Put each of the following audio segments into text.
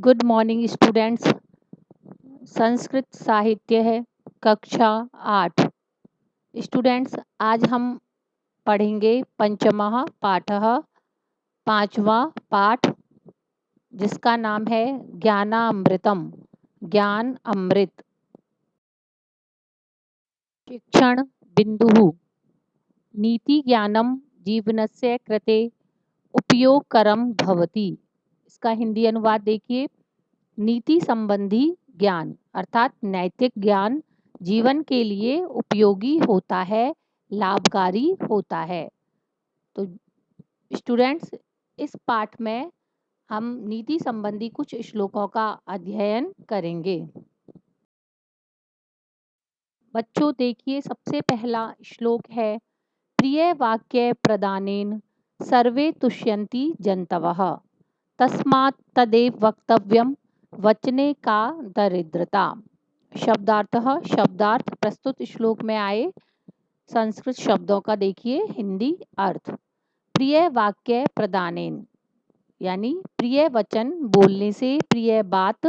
Good morning students. Sanskrit साहित्य है कक्षा 8। स्टूडेंट्स, आज हम पढ़ेंगे पंचमः पाठः, पांचवा पाठ, जिसका नाम है ज्ञानामृतम, ज्ञान अमृत। शिक्षण बिंदुः नीति ज्ञानम जीवनस्य कृते उपयोगकरम भवति। इसका हिंदी अनुवाद देखिए। नीति संबंधी ज्ञान अर्थात नैतिक ज्ञान जीवन के लिए उपयोगी होता है, लाभकारी होता है। तो स्टूडेंट्स, इस पाठ में हम नीति संबंधी कुछ श्लोकों का अध्ययन करेंगे। बच्चों देखिए, सबसे पहला श्लोक है प्रिय वाक्य प्रदानेन सर्वे तुष्यन्ति जन्तवः तस्मात् तदेव वक्तव्यम वचने का दरिद्रता। शब्दार्थ प्रस्तुत श्लोक में आए संस्कृत शब्दों का देखिए हिंदी अर्थ। प्रिय वाक्य प्रदानेन यानी प्रिय वचन बोलने से, प्रिय बात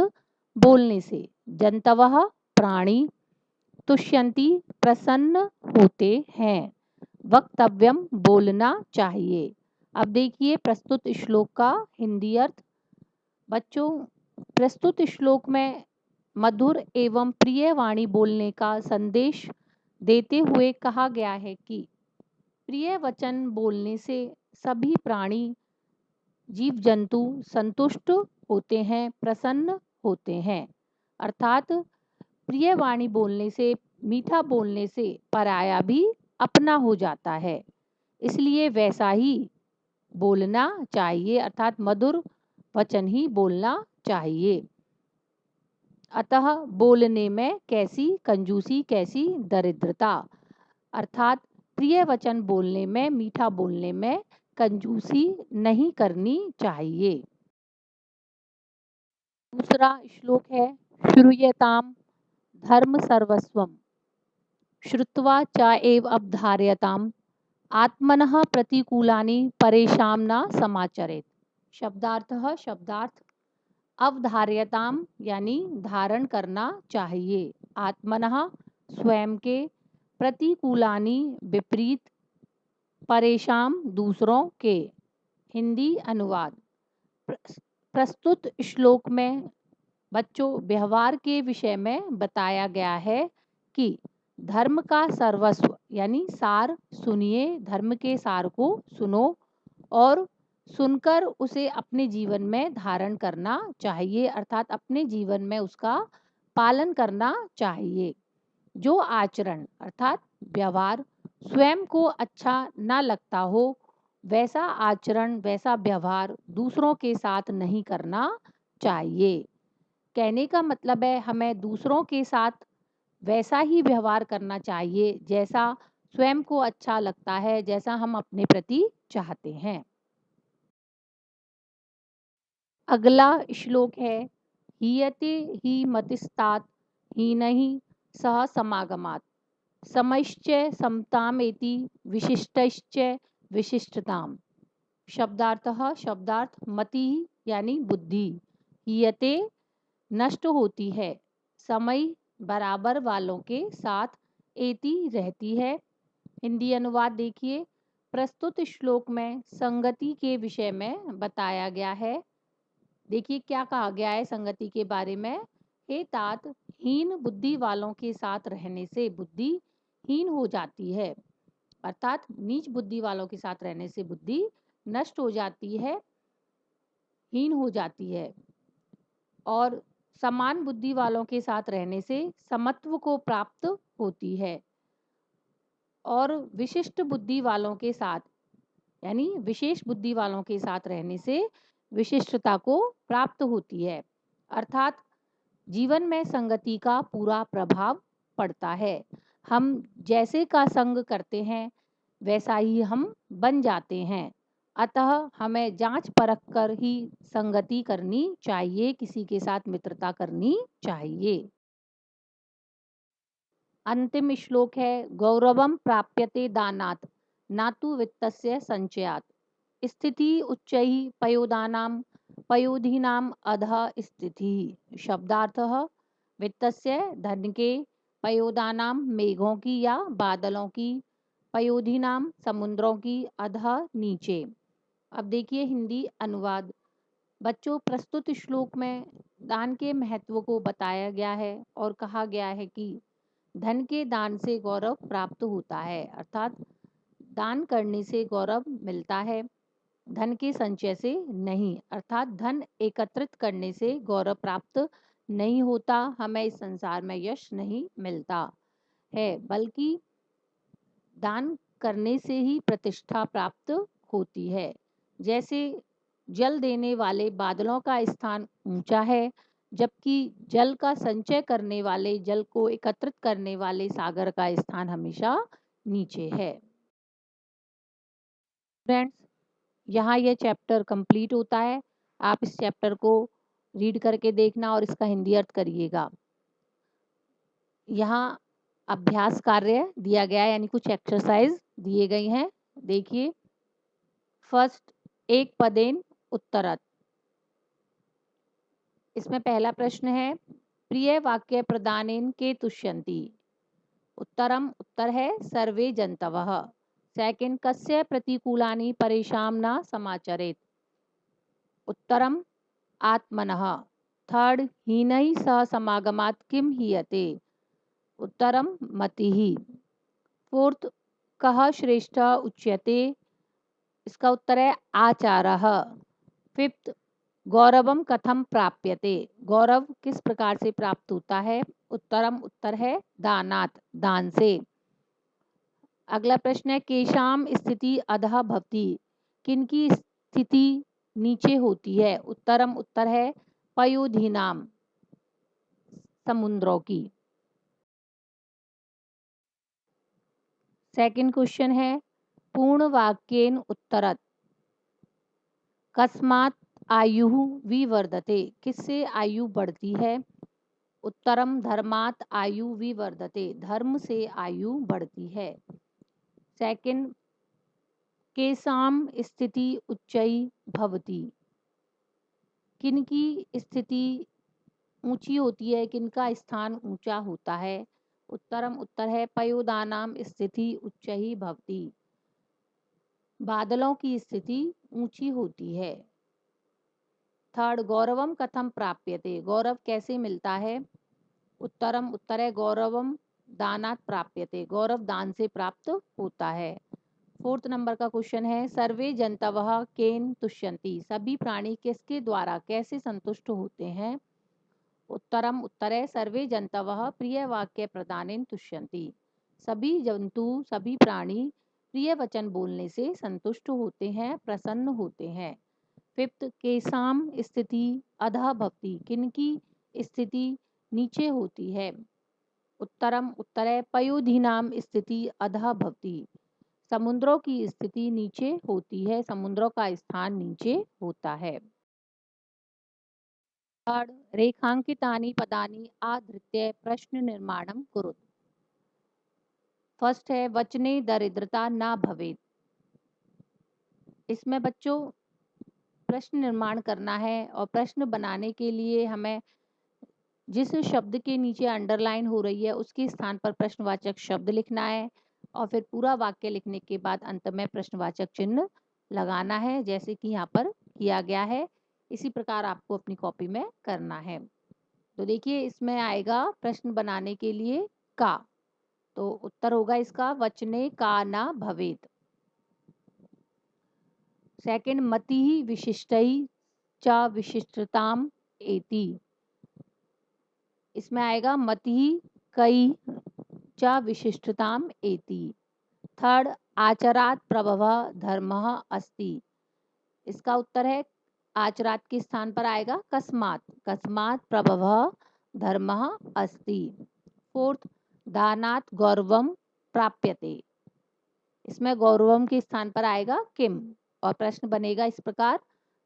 बोलने से, जंतवः प्राणी, तुष्यंती प्रसन्न होते हैं, वक्तव्यम बोलना चाहिए। अब देखिए प्रस्तुत श्लोक का हिंदी अर्थ। बच्चों, प्रस्तुत श्लोक में मधुर एवं प्रिय वाणी बोलने का संदेश देते हुए कहा गया है कि प्रिय वचन बोलने से सभी प्राणी, जीव जंतु संतुष्ट होते हैं, प्रसन्न होते हैं। अर्थात प्रिय वाणी बोलने से, मीठा बोलने से पराया भी अपना हो जाता है, इसलिए वैसा ही बोलना चाहिए, अर्थात मधुर वचन ही बोलना चाहिए। अतः बोलने में कैसी कंजूसी, कैसी दरिद्रता, अर्थात प्रिय वचन बोलने में, मीठा बोलने में कंजूसी नहीं करनी चाहिए। दूसरा श्लोक है श्रूयताम धर्म सर्वस्वम श्रुत्वा च एव अवधार्यताम आत्मनः प्रतिकूलानि परेशान न समाचरेत। शब्दार्थ अवधार्यताम यानी धारण करना चाहिए, आत्मनः स्वयं के, प्रतिकूलानि विपरीत, परेशान दूसरों के। हिंदी अनुवाद। प्रस्तुत श्लोक में बच्चों व्यवहार के विषय में बताया गया है कि धर्म का सर्वस्व यानी सार सुनिए, धर्म के सार को सुनो और सुनकर उसे अपने जीवन में धारण करना चाहिए, अर्थात अपने जीवन में उसका पालन करना चाहिए। जो आचरण अर्थात व्यवहार स्वयं को अच्छा न लगता हो, वैसा आचरण, वैसा व्यवहार दूसरों के साथ नहीं करना चाहिए। कहने का मतलब है हमें दूसरों के साथ वैसा ही व्यवहार करना चाहिए जैसा स्वयं को अच्छा लगता है, जैसा हम अपने प्रति चाहते हैं। अगला श्लोक है हीयते ही मतिस्तात हीनहि सह समागमात् समश्च समतामेति विशिष्टश्च विशिष्टताम। शब्दार्थ मति यानी बुद्धि, हीयते नष्ट होती है, समय बराबर वालों के साथ, एति रहती है। हिंदी अनुवाद देखिए। प्रस्तुत श्लोक में संगति के विषय में बताया गया है। देखिए क्या कहा गया है संगति के बारे में। हे तात, हीन बुद्धि वालों के साथ रहने से बुद्धि हीन हो जाती है, अर्थात नीच बुद्धि वालों के साथ रहने से बुद्धि नष्ट हो जाती है, हीन हो जाती है। और समान बुद्धि वालों के साथ रहने से समत्व को प्राप्त होती है। और विशिष्ट बुद्धि वालों के साथ यानी विशेष बुद्धि वालों के साथ रहने से विशिष्टता को प्राप्त होती है, अर्थात जीवन में संगति का पूरा प्रभाव पड़ता है। हम जैसे का संग करते हैं वैसा ही हम बन जाते हैं, अतः हमें जांच परख कर ही संगति करनी चाहिए, किसी के साथ मित्रता करनी चाहिए। अंतिम श्लोक है गौरवम प्राप्यते दानात् नातु वित्तस्य संचयात् स्थिति उच्चैः पयोदानां पयोधीनाम् अधः स्थितिः। शब्दार्थः वित्तस्य धन के, पयोदानां मेघों की या बादलों की, पयोधीनाम समुद्रों की, अधः नीचे। अब देखिए हिंदी अनुवाद। बच्चों, प्रस्तुत श्लोक में दान के महत्व को बताया गया है और कहा गया है कि धन के दान से गौरव प्राप्त होता है, अर्थात दान करने से गौरव मिलता है, धन के संचय से नहीं। अर्थात धन एकत्रित करने से गौरव प्राप्त नहीं होता, हमें इस संसार में यश नहीं मिलता है, बल्कि दान करने से ही प्रतिष्ठा प्राप्त होती है। जैसे जल देने वाले बादलों का स्थान ऊंचा है, जबकि जल का संचय करने वाले, जल को एकत्रित करने वाले सागर का स्थान हमेशा नीचे है। फ्रेंड्स, यहाँ यह चैप्टर कंप्लीट होता है। आप इस चैप्टर को रीड करके देखना और इसका हिंदी अर्थ करिएगा। यहाँ अभ्यास कार्य दिया गया है, यानी कुछ एक्सरसाइज दिए गई हैं। देखिए, फर्स्ट, एक पदेन उत्तरत। इसमें पहला प्रश्न है, प्रिय वाक्य प्रदानेन के तुष्यन्ति। उत्तरम उत्तर है सर्वे जन्तवः। सेकंड, कस्य प्रतिकूलानि परेषां न समाचरेत्। उत्तरम आत्मनः। थर्ड, हीनैः सह समागमात् किं हीयते। उत्तरम मतिः। फोर्थ, कः श्रेष्ठ उच्यते। इसका उत्तर है आचारः। फिफ्थ, गौरवम कथम प्राप्यते। गौरव किस प्रकार से प्राप्त होता है। उत्तरम उत्तर है दानात, दान से। अगला प्रश्न है, केशाम स्थिति अधः भवति। किनकी स्थिति नीचे होती है। उत्तरम उत्तर है पयोधीनाम, समुद्रों की। सेकंड क्वेश्चन है, पूर्ण वाक्येन उत्तरत। कस्मात् आयु विवर्धते। किससे आयु बढ़ती है। उत्तरम धर्मात् आयु विवर्धते। धर्म से आयु बढ़ती है। सेकंड, केसाम स्थिति उच्चई भवति। किनकी स्थिति ऊंची होती है, किनका स्थान ऊंचा होता है। उत्तरम उत्तर है पयोदानाम स्थिति उच्चई भवति। बादलों की स्थिति ऊंची होती है। थर्ड, गौरवम कथम प्राप्यते। गौरव कैसे मिलता है। उत्तरम उत्तर है गौरवम दानात् प्राप्यते। गौरव दान से प्राप्त होता है। फोर्थ नंबर का क्वेश्चन है, सर्वे जंतवः केन तुष्यन्ति। सभी प्राणी किसके द्वारा कैसे संतुष्ट होते हैं। उत्तरम उत्तर है सर्वे जंतवः प्रिय वाक्य प्रदानेन तुष्यन्ति। सभी जंतु, सभी प्राणी प्रिय वचन बोलने से संतुष्ट होते हैं, प्रसन्न होते हैं। फिफ्थ, केसाम स्थिति अधः भवति। किनकी स्थिति नीचे होती है। उत्तरम उत्तर है पयोधीनाम स्थिति अधः भवति। समुद्रों की स्थिति नीचे होती है, समुद्रों का स्थान नीचे होता है। थर्ड, रेखांकितानि पदानि आधृत्य प्रश्न निर्माणम कुरुत। फर्स्ट है, वचने दरिद्रता न भवेत्। इसमें बच्चों प्रश्न निर्माण करना है और प्रश्न बनाने के लिए हमें जिस शब्द के नीचे अंडरलाइन हो रही है उसके स्थान पर प्रश्नवाचक शब्द लिखना है और फिर पूरा वाक्य लिखने के बाद अंत में प्रश्नवाचक चिन्ह लगाना है, जैसे कि यहाँ पर किया गया है। इसी प्रकार आपको अपनी कॉपी में करना है। तो देखिए, इसमें आएगा प्रश्न बनाने के लिए का, तो उत्तर होगा इसका वचने का न भवेत। सेकंड, मति विशिष्टई च विशिष्टताम एति। इसमें आएगा मति कई च विशिष्टताम एति। थर्ड, आचरात प्रभव धर्मः अस्ति। इसका उत्तर है आचरात के स्थान पर आएगा कस्मात्, कस्मात् प्रभव धर्मः अस्ति। फोर्थ, दानात् गौरवम प्राप्यते। इसमें गौरवम के स्थान पर आएगा किम और प्रश्न बनेगा इस प्रकार,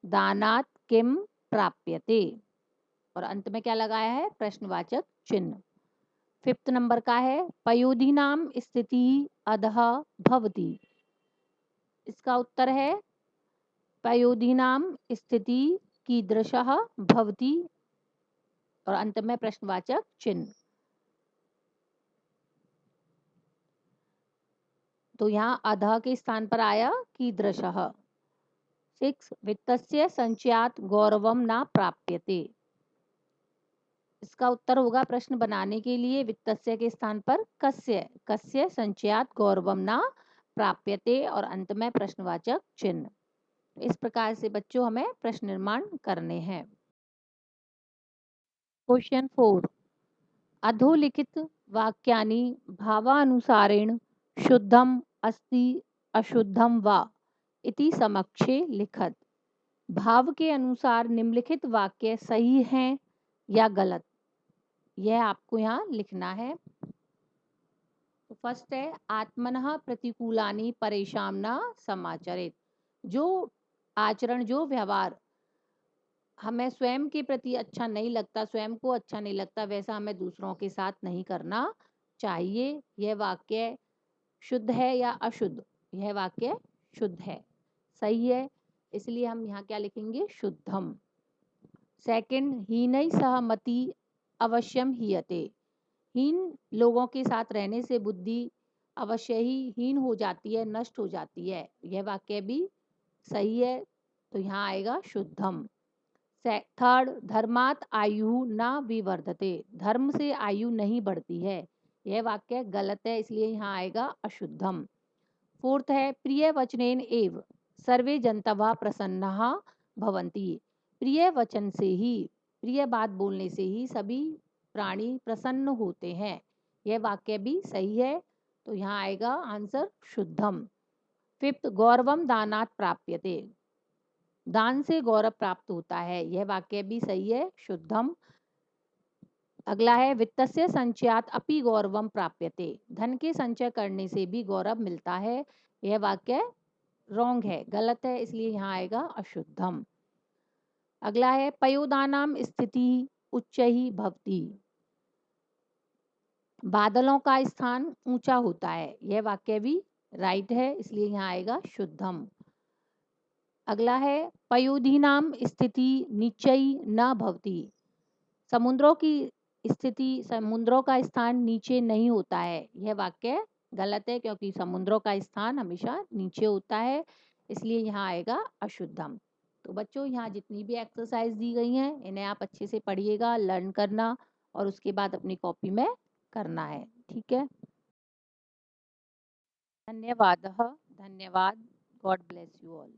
दानात् किम प्राप्यते, और अंत में क्या लगाया है, प्रश्नवाचक चिन्ह। फिफ्थ नंबर का है, पयोधीनाम स्थिति अधः भवति। इसका उत्तर है पयोधीनाम स्थिति कीदृशः भवति और अंत में प्रश्नवाचक चिन्ह। तो यहाँ अधः के स्थान पर आया कीदृशः। 6 वित्तस्य संचयात् गौरवम न प्राप्यते। इसका उत्तर होगा प्रश्न बनाने के लिए वित्तस्य के स्थान पर कस्य, कस्य संचयात् गौरवम न प्राप्यते और अंत में प्रश्नवाचक चिन्ह। इस प्रकार से बच्चों हमें प्रश्न निर्माण करने हैं। क्वेश्चन 4 अधोलिखित वाक्यानि भावानुसारेण शुद्धम अस्ति अशुद्धम वा इति समक्षे लिखत। भाव के अनुसार निम्नलिखित वाक्य सही हैं या गलत, यह आपको यहाँ लिखना है। तो फर्स्ट है आत्मनः प्रतिकूलानि परेशान न समाचरेत। जो आचरण, जो व्यवहार हमें स्वयं के प्रति अच्छा नहीं लगता, स्वयं को अच्छा नहीं लगता, वैसा हमें दूसरों के साथ नहीं करना चाहिए। यह वाक्य शुद्ध है या अशुद्ध? यह वाक्य शुद्ध है, सही है, इसलिए हम यहाँ क्या लिखेंगे? शुद्धम। सेकंड हीनै सह मति अवश्यम हीयते। हीन लोगों के साथ रहने से बुद्धि अवश्य ही हीन हो जाती है, नष्ट हो जाती है। यह वाक्य भी सही है, तो यहाँ आएगा शुद्धम। थर्ड धर्मात आयु न विवर्धते। धर्म से आयु नहीं बढ़ती है, यह वाक्य गलत है, इसलिए यहाँ आएगा अशुद्धम। फोर्थ है प्रिय वचनेन एव सर्वे जन्तवः प्रसन्नाः भवन्ति। प्रिय वचन से ही, प्रिय बात बोलने से ही सभी प्राणी प्रसन्न होते हैं। यह वाक्य भी सही है, तो यहाँ आएगा आंसर शुद्धम। फिफ्थ गौरवम दानात् प्राप्यते। दान से गौरव प्राप्त होता है, यह वाक्य भी सही है, शुद्धम। अगला है वित्तस्य संचयात् अपि गौरवम प्राप्यते। धन के संचय करने से भी गौरव मिलता है, यह वाक्य रॉन्ग है, गलत है, इसलिए यहाँ आएगा अशुद्धम। अगला है पयोदानाम स्थिति उच्चैः भवति। बादलों का स्थान ऊंचा होता है, यह वाक्य भी राइट है, इसलिए यहाँ आएगा शुद्धम। अगला है पयोधीनाम स्थिति नीचई न भवति। समुद्रों की स्थिति, समुद्रों का स्थान नीचे नहीं होता है, यह वाक्य गलत है, क्योंकि समुद्रों का स्थान हमेशा नीचे होता है, इसलिए यहाँ आएगा अशुद्धम। तो बच्चों यहाँ जितनी भी एक्सरसाइज दी गई हैं इन्हें आप अच्छे से पढ़िएगा, लर्न करना और उसके बाद अपनी कॉपी में करना है, ठीक है। धन्यवाद। धन्यवाद। God bless you all.